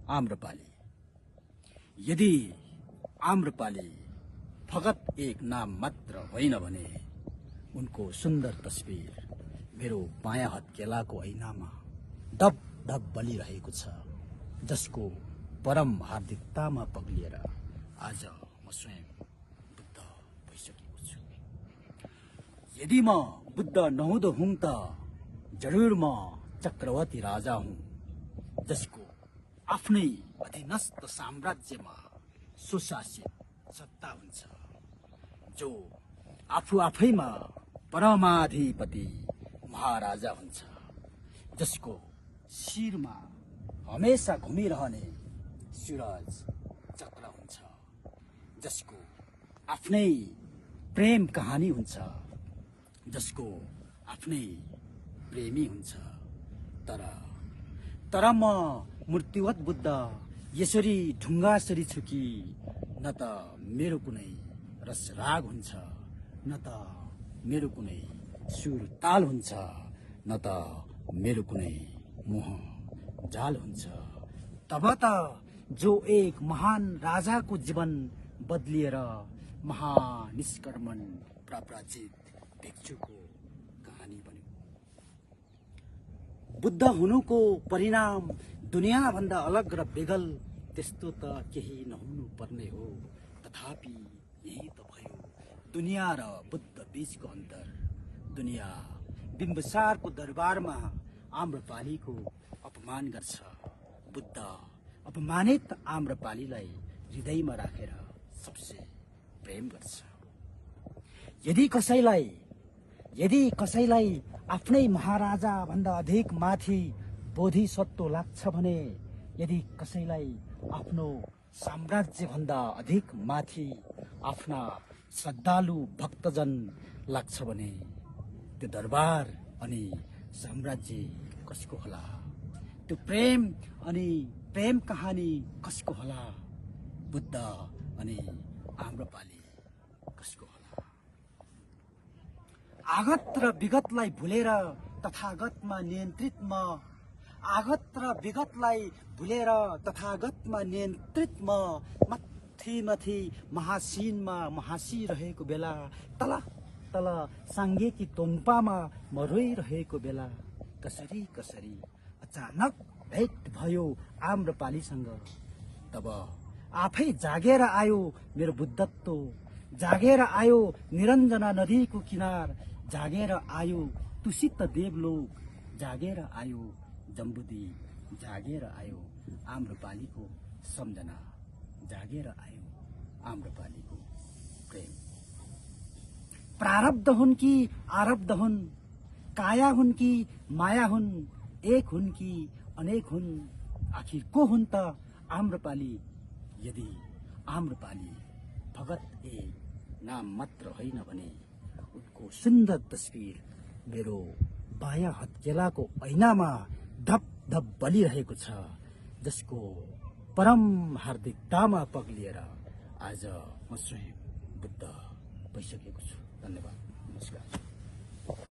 आम्रपाली। यदि आम्रपाली फगत एक नाम मात्र होइन भने उनको सुन्दर तस्बिर मेरो बायाँ हत्केलाको ऐनामा धप धप बलिरहेको छ, जसको परम हार्दिकतामा पग्लिएर आज म स्वयं बुद्ध भइसकेको छु। यदि म बुद्ध नहुँदो हुँ त जरुर म चक्रवर्ती राजा हुँ, जसको आफ्नै अधीनस्थ साम्राज्यमा सुशासित सत्ता हुन्छ, जो आफू आफैमा परमाधिपति महाराजा हुन्छ, जसको शिरमा हमेशा घुमिरहने सूरज चक्र हुन्छ, जसको आफ्नै प्रेम कहानी हुन्छ, जसको आफ्नै प्रेमी हुन्छ। तर म मूर्तिवत बुद्ध यसरी ढुङ्गासरी छु कि न त मेरो कुनै रसराग हुन्छ, न त मेरो कुनै सुर ताल हुन्छ, न त मेरो कुनै मोह जाल हुन्छ। तब त जो एक महान राजाको जीवन बदलिएर महानिष्कर्मण प्रपराजित भिक्षुको कहानी बन्यो। बुद्ध हुनुको परिणाम दुनियाँभन्दा अलग र बेगल त्यस्तो त केही नहुनु पर्ने हो, तथापि यही त भयो दुनियाँ र बुद्ध बीचको अन्तर। दुनियाँ बिम्बसारको दरबारमा आम्रपालीको अपमान गर्छ, बुद्ध अपमानित आम्रपालीलाई हृदयमा राखेर सबसे प्रेम गर्छ। यदि कसैलाई आफ्नै महाराजा भन्दा अधिक माथि बोधिसत्व लाग्छ भने, यदि कसैलाई आफ्नो साम्राज्य भन्दा अधिक माथि आफ्ना श्रद्धालु भक्तजन लाग्छ भने, त्यो दरबार अनि साम्राज्य कसको होला? त्यो प्रेम अनि प्रेम कहानी कसको होला? बुद्ध अनि आम्रपाली कसको होला? आगत र विगतलाई भुलेर तथागतमा नियन्त्रित म माथि महासीनमा महासिरहेको बेला, तल साङ्गेकी तोङ्पामा म रोइरहेको बेला कसरी अचानक भेट भयो आम्रपालीसँग। तब आफै जागेर आयो मेरो बुद्धत्व, जागेर आयो निरञ्जना नदीको किनार, जागेर आयो तुसित देवलोक, जागेर आयो जम्बुद्वीप, जागेर आयो आम्रपालीको सम्झना, जागेर आयो आम्रपालीको प्रेम। प्रारब्ध हुन् कि आरब्ध हुन्, काया हुन् कि माया हुन्, एक हुन् कि अनेक हुन्, आखिर को हुन् त आम्रपाली? यदि आम्रपाली भगत एक नाम मात्र होइन भने उनको सुन्दर तस्बिर मेरो बायाँ हत्केलाको ऐनामा धप धप बलिरहेको छ, जसको परम हार्दिकतामा पग्लिएर आज म स्वयं बुद्ध भइसकेको छु। धन्यवाद, नमस्कार।